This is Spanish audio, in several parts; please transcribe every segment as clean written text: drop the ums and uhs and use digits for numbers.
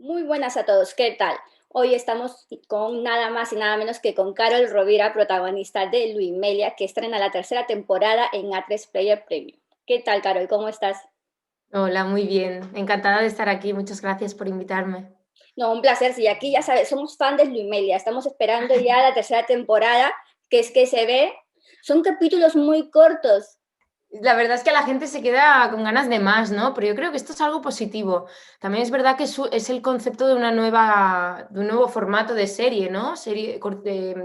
Muy buenas a todos, ¿qué tal? Hoy estamos con nada más y nada menos que con Carol Rovira, protagonista de Luimelia, que estrena la tercera temporada en A3 Player Premium. ¿Qué tal, Carol? ¿Cómo estás? Hola, muy bien. Encantada de estar aquí. Muchas gracias por invitarme. No, un placer. Sí, aquí ya sabes, somos fan de Luimelia. Estamos esperando ya la tercera temporada, que es que se ve. Son capítulos muy cortos. La verdad es que la gente se queda con ganas de más, ¿no? Pero yo creo que esto es algo positivo. También es verdad que es el concepto de de un nuevo formato de serie, ¿no?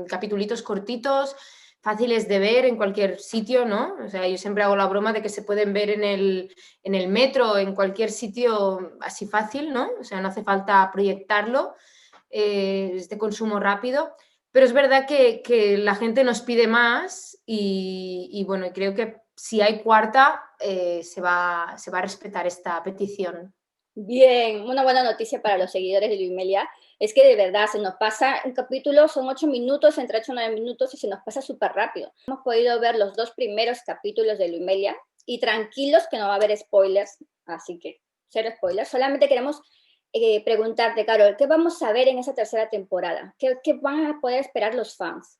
Capitulitos cortitos, fáciles de ver en cualquier sitio, ¿no? O sea, yo siempre hago la broma de que se pueden ver en el metro, en cualquier sitio así fácil, ¿no? O sea, no hace falta proyectarlo, es de consumo rápido. Pero es verdad que la gente nos pide más y bueno, creo que si hay cuarta, se va a respetar esta petición. Bien, una buena noticia para los seguidores de Luimelia es que de verdad se nos pasa un capítulo, son 8 minutos, entre 8 y 9 minutos y se nos pasa súper rápido. Hemos podido ver los dos primeros capítulos de Luimelia y tranquilos que no va a haber spoilers, así que cero spoilers. Solamente queremos preguntarte, Carol, ¿qué vamos a ver en esa tercera temporada? ¿Qué van a poder esperar los fans?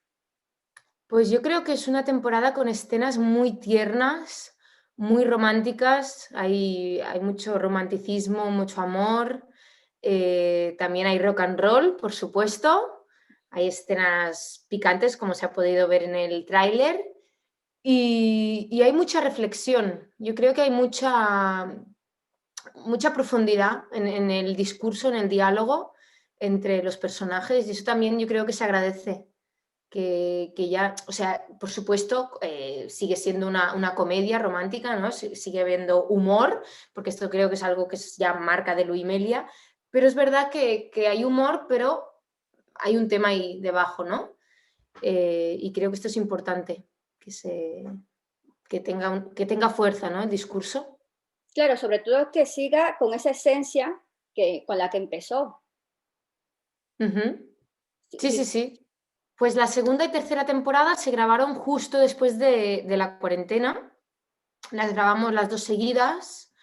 Pues yo creo que es una temporada con escenas muy tiernas, muy románticas, hay mucho romanticismo, mucho amor, también hay rock and roll, por supuesto, hay escenas picantes, como se ha podido ver en el tráiler, y hay mucha reflexión. Yo creo que hay mucha profundidad en el discurso, en el diálogo entre los personajes, y eso también yo creo que se agradece. Que ya, o sea, por supuesto, sigue siendo una comedia romántica, ¿no? Sigue habiendo humor, porque esto creo que es algo que es ya marca de Luimelia, pero es verdad que hay humor, pero hay un tema ahí debajo, ¿no? Y creo que esto es importante, que, se, que tenga fuerza, ¿no? El discurso. Claro, sobre todo que siga con esa esencia con la que empezó. Ujú. Sí, Sí, sí, sí. sí. Pues la segunda y tercera temporada se grabaron justo después de la cuarentena. Las grabamos las dos seguidas.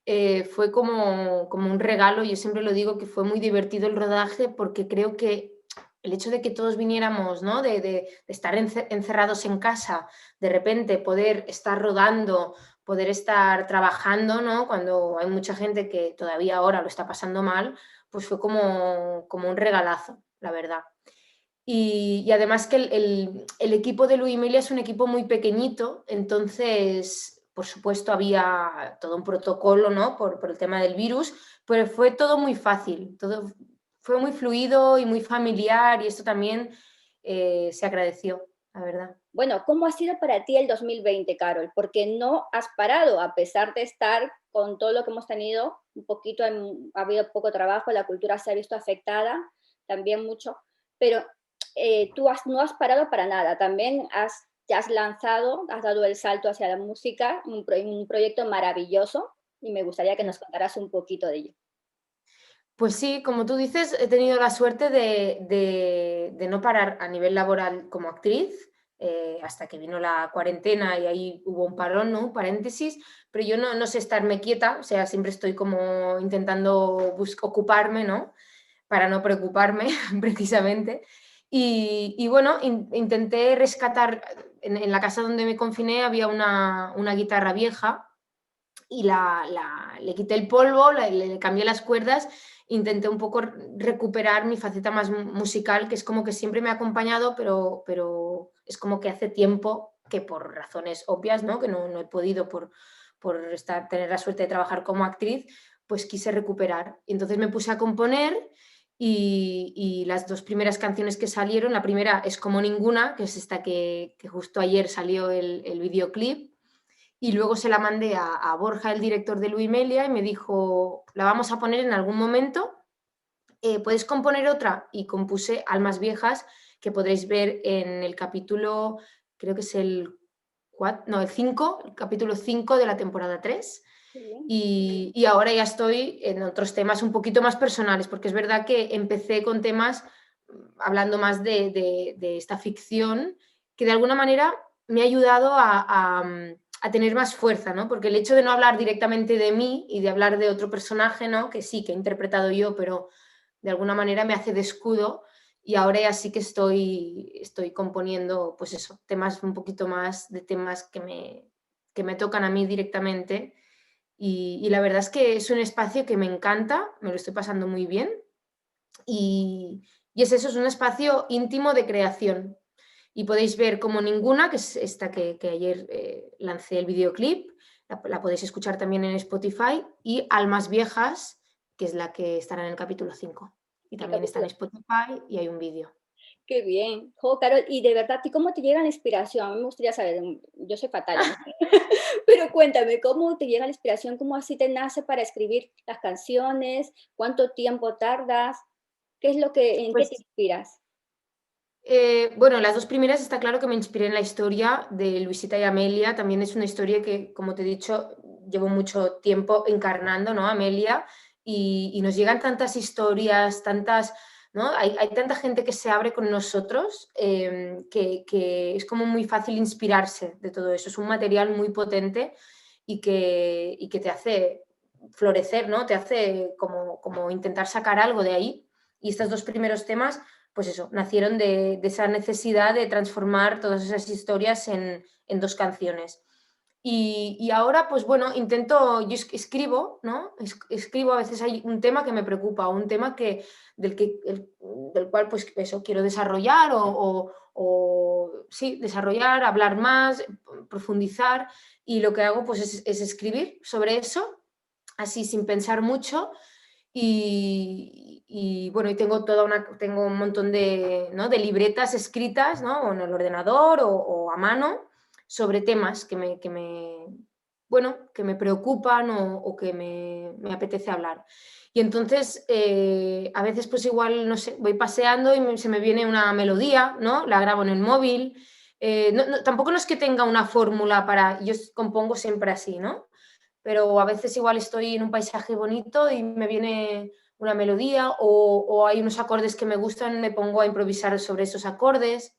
Fue como un regalo. Yo siempre lo digo que fue muy divertido el rodaje porque creo que el hecho de que todos viniéramos, ¿no? De estar encerrados en casa, de repente poder estar rodando, poder estar trabajando, ¿no? Cuando hay mucha gente que todavía ahora lo está pasando mal, pues fue como un regalazo, la verdad. Y además que el equipo de Luis Emilia es un equipo muy pequeñito, entonces, por supuesto, había todo un protocolo, ¿no? Por el tema del virus, pero fue todo muy fácil, todo fue muy fluido y muy familiar y esto también se agradeció, la verdad. Bueno, ¿cómo ha sido para ti el 2020, Carol? Porque no has parado, a pesar de estar con todo lo que hemos tenido, ha habido poco trabajo, la cultura se ha visto afectada, también mucho, pero no has parado para nada, te has lanzado, has dado el salto hacia la música, un proyecto maravilloso, y me gustaría que nos contaras un poquito de ello. Pues sí, como tú dices, he tenido la suerte de no parar a nivel laboral como actriz, hasta que vino la cuarentena y ahí hubo un parón, ¿no? Un paréntesis, pero yo no sé estarme quieta, o sea, siempre estoy como intentando ocuparme, ¿no? Para no preocuparme, precisamente. Y bueno, intenté rescatar, en la casa donde me confiné había una guitarra vieja y le quité el polvo, le cambié las cuerdas, intenté un poco recuperar mi faceta más musical, que es como que siempre me ha acompañado, pero es como que hace tiempo que por razones obvias, ¿no? Que no he podido tener la suerte de trabajar como actriz, pues quise recuperar. Y entonces me puse a componer y las dos primeras canciones que salieron, la primera es Como Ninguna, que es esta que justo ayer salió el videoclip, y luego se la mandé a Borja, el director de Luimelia, y me dijo, la vamos a poner en algún momento, ¿puedes componer otra? Y compuse Almas Viejas, que podréis ver en el capítulo, creo que es el 5, el capítulo 5 de la temporada 3. Qué bien. Y ahora ya estoy en otros temas un poquito más personales, porque es verdad que empecé con temas hablando más de esta ficción, que de alguna manera me ha ayudado a tener más fuerza, ¿no? Porque el hecho de no hablar directamente de mí y de hablar de otro personaje, ¿no? Que sí, que he interpretado yo, pero de alguna manera me hace de escudo y ahora ya sí que estoy componiendo, pues eso, temas un poquito más de temas que me tocan a mí directamente y la verdad es que es un espacio que me encanta, me lo estoy pasando muy bien y, y es eso, es un espacio íntimo de creación. Y podéis ver como ninguna, que es esta que ayer lancé el videoclip, la podéis escuchar también en Spotify, y Almas Viejas, que es la que estará en el capítulo 5. Y El también está en capítulo. Spotify y hay un vídeo. Qué bien. Jo, Carol, y de verdad, ¿y cómo te llega la inspiración? A mí me gustaría saber, yo soy fatal en esto, pero cuéntame, ¿cómo te llega la inspiración? ¿Cómo así te nace para escribir las canciones? ¿Cuánto tiempo tardas? ¿Qué es lo que, en qué te Pues inspiras? bueno, las dos primeras está claro que me inspiré en la historia de Luisita y Amelia. También es una historia que, como te he dicho, llevo mucho tiempo encarnando, ¿no? Amelia, y nos llegan tantas historias, tantas, ¿no? Hay tanta gente que se abre con nosotros que es como muy fácil inspirarse de todo eso. Es un material muy potente y que te hace florecer, ¿no? Te hace como intentar sacar algo de ahí. Y estos dos primeros temas pues eso, nacieron de esa necesidad de transformar todas esas historias en dos canciones. Y ahora, pues bueno, yo escribo, ¿no? Escribo, a veces hay un tema que me preocupa, un tema del cual, pues eso, quiero desarrollar sí, desarrollar, hablar más, profundizar, y lo que hago, pues es escribir sobre eso, así sin pensar mucho, bueno, y tengo un montón de, ¿no? de libretas escritas, ¿no? O en el ordenador o a mano sobre temas bueno, que me preocupan o que me apetece hablar. Y entonces, a veces pues igual, no sé, voy paseando y se me viene una melodía, ¿no? La grabo en el móvil. Tampoco no es que tenga una fórmula yo compongo siempre así, ¿no? Pero a veces igual estoy en un paisaje bonito y me viene una melodía o hay unos acordes que me gustan, me pongo a improvisar sobre esos acordes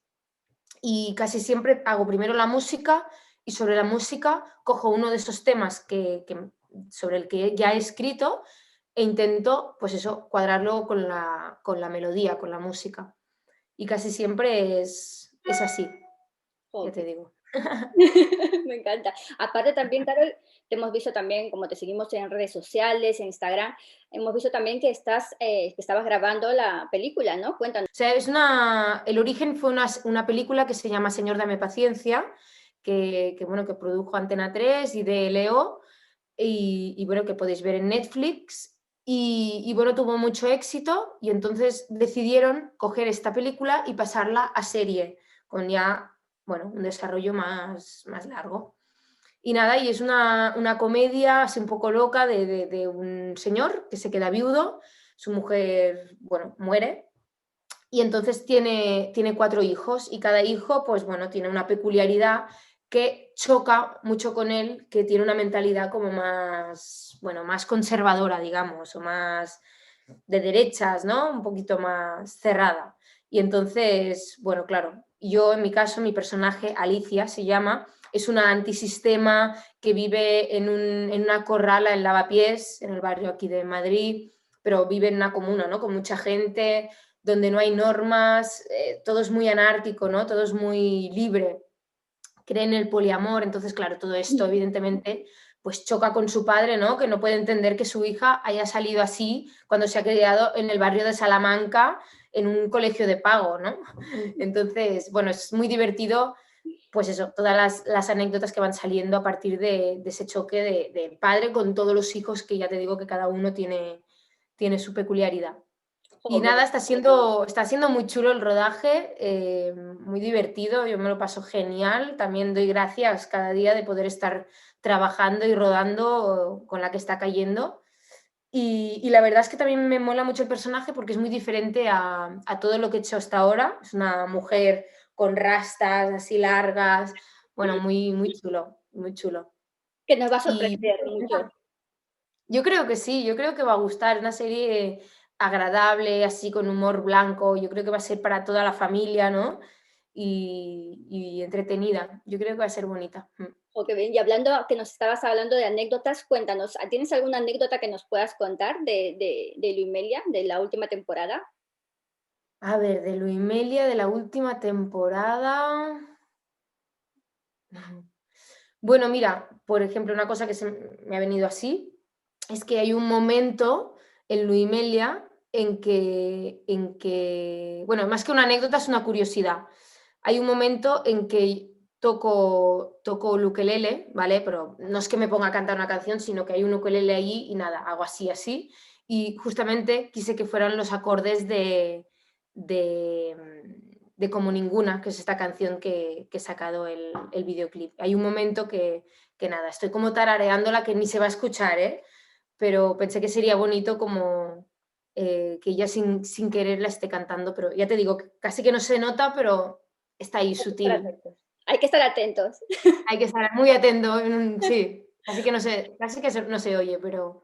y casi siempre hago primero la música y sobre la música cojo uno de esos temas sobre el que ya he escrito e intento, pues eso, cuadrarlo con la melodía, con la música. Y casi siempre es así, ya Jo, te digo. me encanta. Aparte también, Carol, te hemos visto también, como te seguimos en redes sociales, en Instagram, hemos visto también que que estabas grabando la película, ¿no? Cuéntanos. O sea, el origen fue una película que se llama Señor, dame paciencia, bueno, que produjo Antena 3 y de Leo, y bueno, que podéis ver en Netflix. Y bueno, tuvo mucho éxito y entonces decidieron coger esta película y pasarla a serie, con ya, bueno, un desarrollo más largo. Y nada, y es una comedia así un poco loca de un señor que se queda viudo, su mujer, bueno, muere y entonces tiene 4 hijos y cada hijo, pues bueno, tiene una peculiaridad que choca mucho con él, que tiene una mentalidad como más, bueno, más conservadora, digamos, o más de derechas, ¿no? Un poquito más cerrada. Y entonces, bueno, claro, yo en mi caso, mi personaje, Alicia se llama, es una antisistema que vive en una corrala en Lavapiés, en el barrio aquí de Madrid, pero vive en una comuna, ¿no? Con mucha gente, donde no hay normas, todo es muy anárquico, ¿no? Todo es muy libre, cree en el poliamor, entonces, claro, todo esto evidentemente pues choca con su padre, ¿no? Que no puede entender que su hija haya salido así cuando se ha criado en el barrio de Salamanca en un colegio de pago, ¿no? Entonces, bueno, es muy divertido, pues eso, todas las anécdotas que van saliendo a partir de ese choque de padre con todos los hijos, que ya te digo que cada uno tiene su peculiaridad. Y Jo, nada, está siendo muy chulo el rodaje, muy divertido, yo me lo paso genial. También doy gracias cada día de poder estar trabajando y rodando con la que está cayendo. Y la verdad es que también me mola mucho el personaje porque es muy diferente a todo lo que he hecho hasta ahora. Es una mujer con rastas así largas, bueno, muy, muy chulo, muy chulo. que nos va a Y sorprender mucho. yo creo que sí, yo creo que va a gustar, una serie agradable, así con humor blanco, yo creo que va a ser para toda la familia, ¿no? y entretenida. Yo creo que va a ser bonita. Ok, bien. Y hablando, que nos estabas hablando de anécdotas, cuéntanos, ¿tienes alguna anécdota que nos puedas contar de Luimelia, de la última temporada? A ver, de Luimelia, de la última temporada. Bueno, mira, por ejemplo, una cosa que me ha venido así, es que hay un momento en Luimelia bueno, más que una anécdota, es una curiosidad. Hay un momento en que toco el ukelele, ¿vale? Pero no es que me ponga a cantar una canción, sino que hay un ukelele allí y nada, hago así, así. Y justamente quise que fueran los acordes de Como Ninguna, que es esta canción que he sacado el videoclip. Hay un momento que nada, estoy como tarareándola que ni se va a escuchar, ¿eh? Pero pensé que sería bonito como que ella sin querer la esté cantando, pero ya te digo, casi que no se nota, pero está ahí sutil. Hay que estar atentos. Hay que estar muy atento, sí, casi que no se oye, pero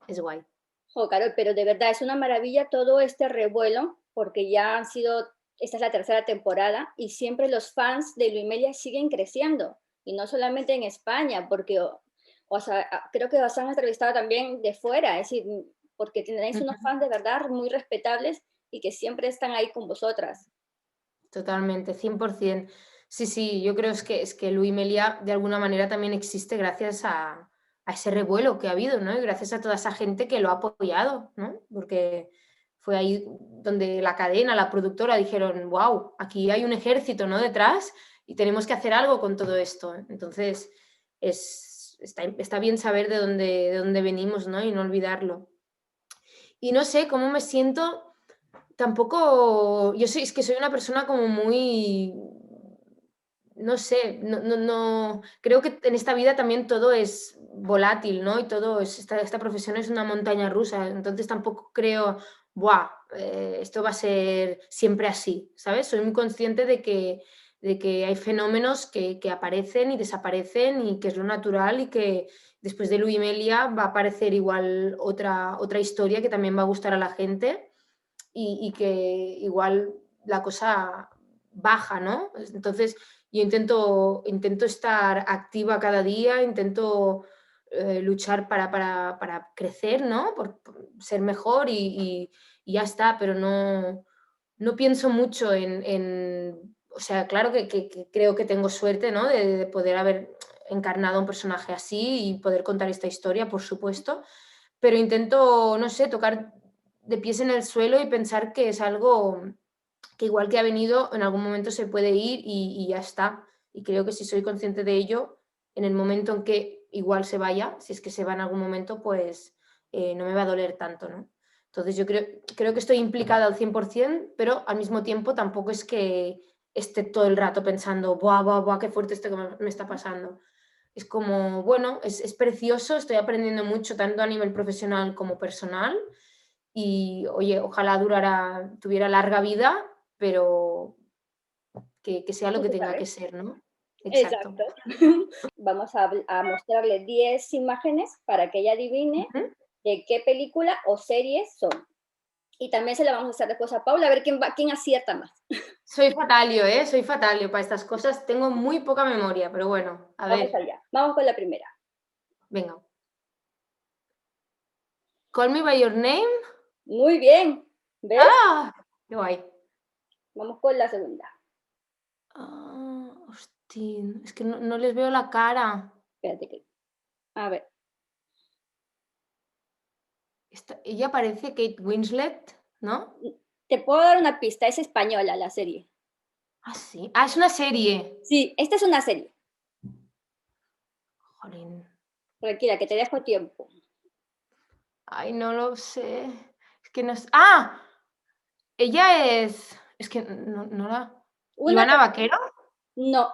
es guay. Jo, Carol, pero de verdad es una maravilla todo este revuelo, porque ya han sido, esta es la tercera temporada, y siempre los fans de Luimelia siguen creciendo, y no solamente en España, porque o sea, creo que os han entrevistado también de fuera, es decir, porque tenéis unos fans de verdad muy respetables y que siempre están ahí con vosotras. Totalmente, 100%. Sí, sí, yo creo es que Luimelia de alguna manera también existe gracias a ese revuelo que ha habido, ¿no? Y gracias a toda esa gente que lo ha apoyado, ¿no? Porque fue ahí donde la cadena, la productora dijeron, wow, aquí hay un ejército, ¿no? Detrás y tenemos que hacer algo con todo esto. Entonces, está bien saber de dónde venimos, ¿no? Y no olvidarlo. Y no sé cómo me siento. Tampoco, es que soy una persona como muy, no sé, no, creo que en esta vida también todo es volátil, ¿no? Y todo esta profesión es una montaña rusa, entonces tampoco creo, buah, esto va a ser siempre así, ¿sabes? Soy muy consciente de que hay fenómenos que aparecen y desaparecen y que es lo natural y que después de Luimelia va a aparecer igual otra historia que también va a gustar a la gente y que igual la cosa baja, ¿no? Entonces yo intento estar activa cada día, intento luchar para crecer, ¿no? Por ser mejor y ya está, pero no pienso mucho o sea, claro que creo que tengo suerte, ¿no? De poder haber encarnado a un personaje así y poder contar esta historia, por supuesto, pero intento, no sé, tocar de pies en el suelo y pensar que es algo que igual que ha venido, en algún momento se puede ir y ya está. Y creo que si soy consciente de ello, en el momento en que igual se vaya, si es que se va en algún momento, pues no me va a doler tanto, ¿no? Entonces yo creo que estoy implicada al 100%, pero al mismo tiempo tampoco es que esté todo el rato pensando, buah, buah, buah, qué fuerte esto que me está pasando. Es como, bueno, es precioso, estoy aprendiendo mucho, tanto a nivel profesional como personal. Y, oye, ojalá tuviera larga vida, pero que sea lo que Nunca tenga que sabes. ser, ¿no? Exacto. Exacto. Vamos a mostrarle 10 imágenes para que ella adivine Ujú. de qué película o series son. Y también se la vamos a hacer después a Paula, a ver quién acierta más. Soy fatalio, ¿eh? Soy fatalio para estas cosas. Tengo muy poca memoria, pero bueno, a Vamos ver, allá. Vamos con la primera. venga. Call Me By Your Name. Muy bien. ¿Ves? ¡Ah! ¡Qué guay! Vamos con la segunda. Hostia, es que no les veo la cara. Espérate que. A ver. Ella parece Kate Winslet, ¿no? Te puedo dar una pista. Es española la serie. Ah, sí. Ah, es una serie. Sí, esta es una serie. Jolín. Tranquila, que te dejo tiempo. Ay, no lo sé. Es que no es. ¡Ah! Ella es. Es que no la. Una ¿Ivana Vaquero? no.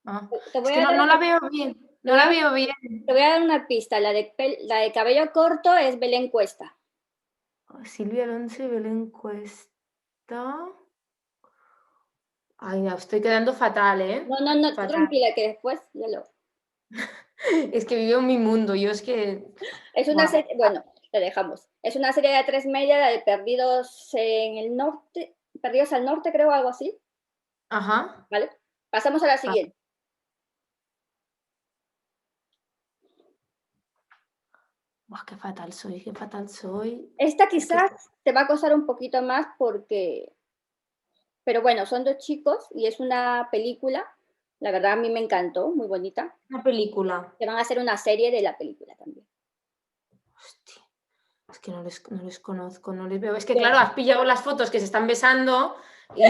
Ah, Te es voy que a dar no la una, veo bien. te No voy la a, veo bien. te voy a dar una pista. La de cabello corto es Belén Cuesta. Silvia Alonso y Belén Cuesta. Ay, ya, estoy quedando fatal, ¿eh? No, tú Fatal. tranquila, que después ya lo. Es que vivo en mi mundo. Yo es que. Es una Buah. serie, bueno, la dejamos. Es una serie de A3 Media, la de Perdidos en el Norte, Perdidos al Norte, creo, algo así. Ajá. ¿vale? Pasamos a la Va. siguiente. Buah, qué fatal soy, qué fatal soy. Esta Es que quizás te va a costar un poquito más porque, pero bueno, son dos chicos y es una película. La verdad a mí me encantó, muy bonita. una película. Que van a hacer una serie de la película también. Hostia, es que no les conozco, no les veo. Es que claro, has pillado las fotos que se están besando y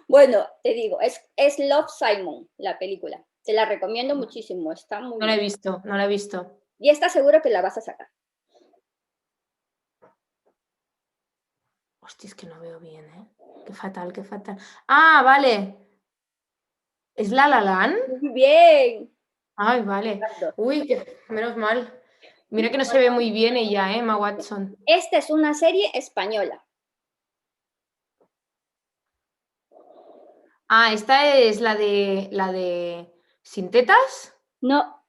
Bueno, te digo, es Love, Simon, la película. Te la recomiendo muchísimo, está muy no la he bien. visto, no la he visto. Y está seguro que la vas a sacar. Hostia, es que no veo bien, ¿eh? Qué fatal, qué fatal. Ah, vale. ¿Es La La Land? Muy bien. Ay, vale. Uy, menos mal. Mira que no se ve muy bien ella, Emma Watson. Esta es una serie española. Ah, esta es la de ¿Sin tetas? No,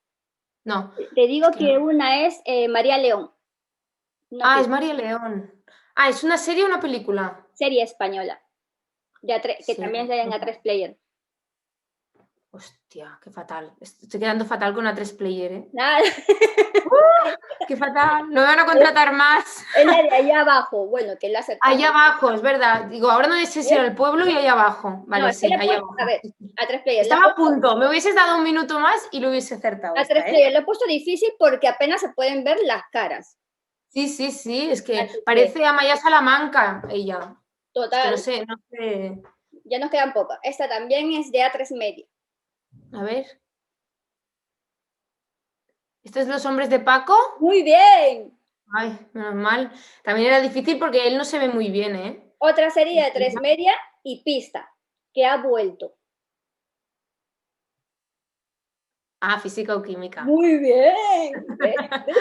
No, te es digo que no. que una es María León, una Ah, es María León. Ah, ¿es una serie o una película? serie española, que Sí. también se en A3 Player. Hostia, qué fatal. Estoy quedando fatal con A3 Player, ¿eh? Nada, Qué fatal. No me van a contratar más. es la de allá abajo, bueno, que la acertado. Allá abajo, es verdad. Digo, ahora no sé si era ¿Ves? el pueblo y allá abajo. No, Vale, es que sí, le he allá puesto, a abajo. ver, A3 Player, le he Estaba a puesto punto. Me hubieses dado un minuto más y lo hubiese acertado A3 esta, ¿eh? Player, lo he puesto difícil porque apenas se pueden ver las caras. Sí, sí, sí. Es que Así que, parece Amaya Salamanca, ella. Es que no total, sé, no sé. ya nos quedan pocos. Esta también es de A3 Media. A ver. ¿Estos es Los Hombres de Paco? Muy bien. Ay, menos mal. También era difícil porque él no se ve muy bien, ¿eh? Otra serie de A3 Media y Pista, que ha vuelto. Ah, física o química. Muy bien. ¿Ves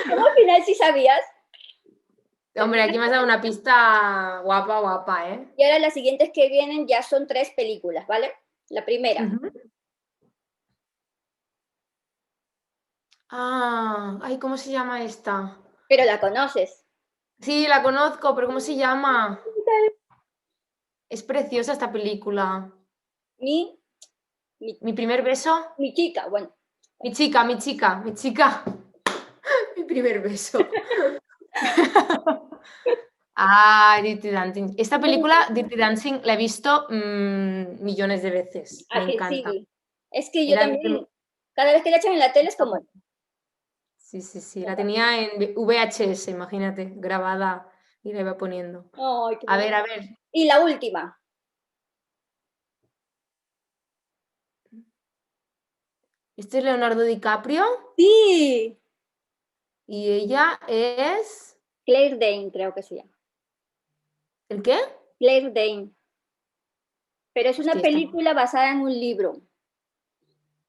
cómo al final sí sabías? Hombre, aquí me has dado una pista guapa, guapa, ¿eh? Y ahora las siguientes que vienen ya son 3 películas, ¿vale? La primera, Ujú. Ah, ay, ¿cómo se llama esta? pero la conoces. Sí, la conozco, pero ¿cómo se llama? Es preciosa esta película. Mi, mi, ¿Mi primer beso? mi chica, bueno. Mi chica, mi chica, mi chica. Mi primer beso. Ah, Dirty Dancing. Esta película, Dirty Dancing, la he visto millones de veces. Me A que encanta. sí. Es que yo Era mi también, cada vez que la echan en la tele es como, Sí, sí, sí. La tenía en VHS, imagínate, grabada y la iba poniendo. ay, qué A bonito. ver, a ver. Y la última, Este es Leonardo DiCaprio sí, y ella es. Claire Danes, creo que se llama. ¿El qué? Claire Danes. Pero es una Hostia, esta, película basada en un libro,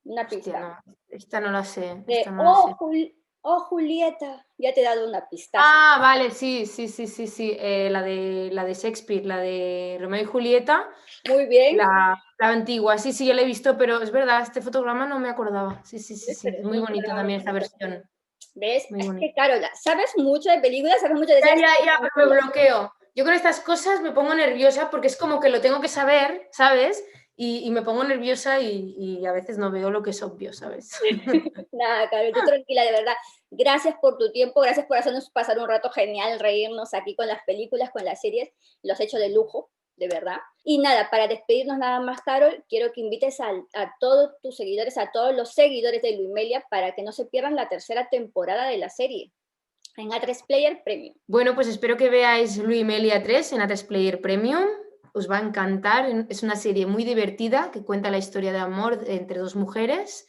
una hostia, pista. no. Esta no la sé. Esta De, no la sé. oh, Julieta, ya te he dado una pistaza. Ah, vale, sí, sí, sí, sí, sí. La de Shakespeare, la de Romeo y Julieta, Muy bien, la antigua. Sí, sí, yo la he visto, pero es verdad, este fotograma no me acordaba. Sí, sí, sí, ¿ves? sí. Pero Es es muy un bonita programa muy también esta bonito. versión. ¿Ves? Muy Es bonita. que, Carola, sabes mucho de películas, sabes mucho de Ya, series. ya, ya, pero me bloqueo. Yo con estas cosas me pongo nerviosa porque es como que lo tengo que saber, ¿sabes? Y me pongo nerviosa y a veces no veo lo que es obvio, ¿sabes? Nada, Carol, tú tranquila, de verdad. Gracias por tu tiempo, gracias por hacernos pasar un rato genial, reírnos aquí con las películas, con las series. Lo has hecho de lujo, de verdad. Y nada, para despedirnos nada más, Carol, quiero que invites a todos tus seguidores, a todos los seguidores de Luimelia, para que no se pierdan la tercera temporada de la serie en A3 Player Premium. Bueno, pues espero que veáis Louis Melia 3 en A3 Player Premium. Os va a encantar. Es una serie muy divertida que cuenta la historia de amor entre dos mujeres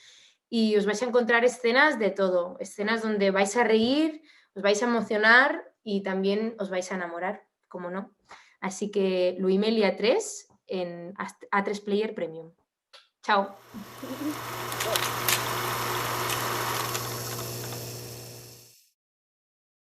y os vais a encontrar escenas de todo. Escenas donde vais a reír, os vais a emocionar y también os vais a enamorar, como no. Así que Louis Melia 3 en A3 Player Premium. Chao.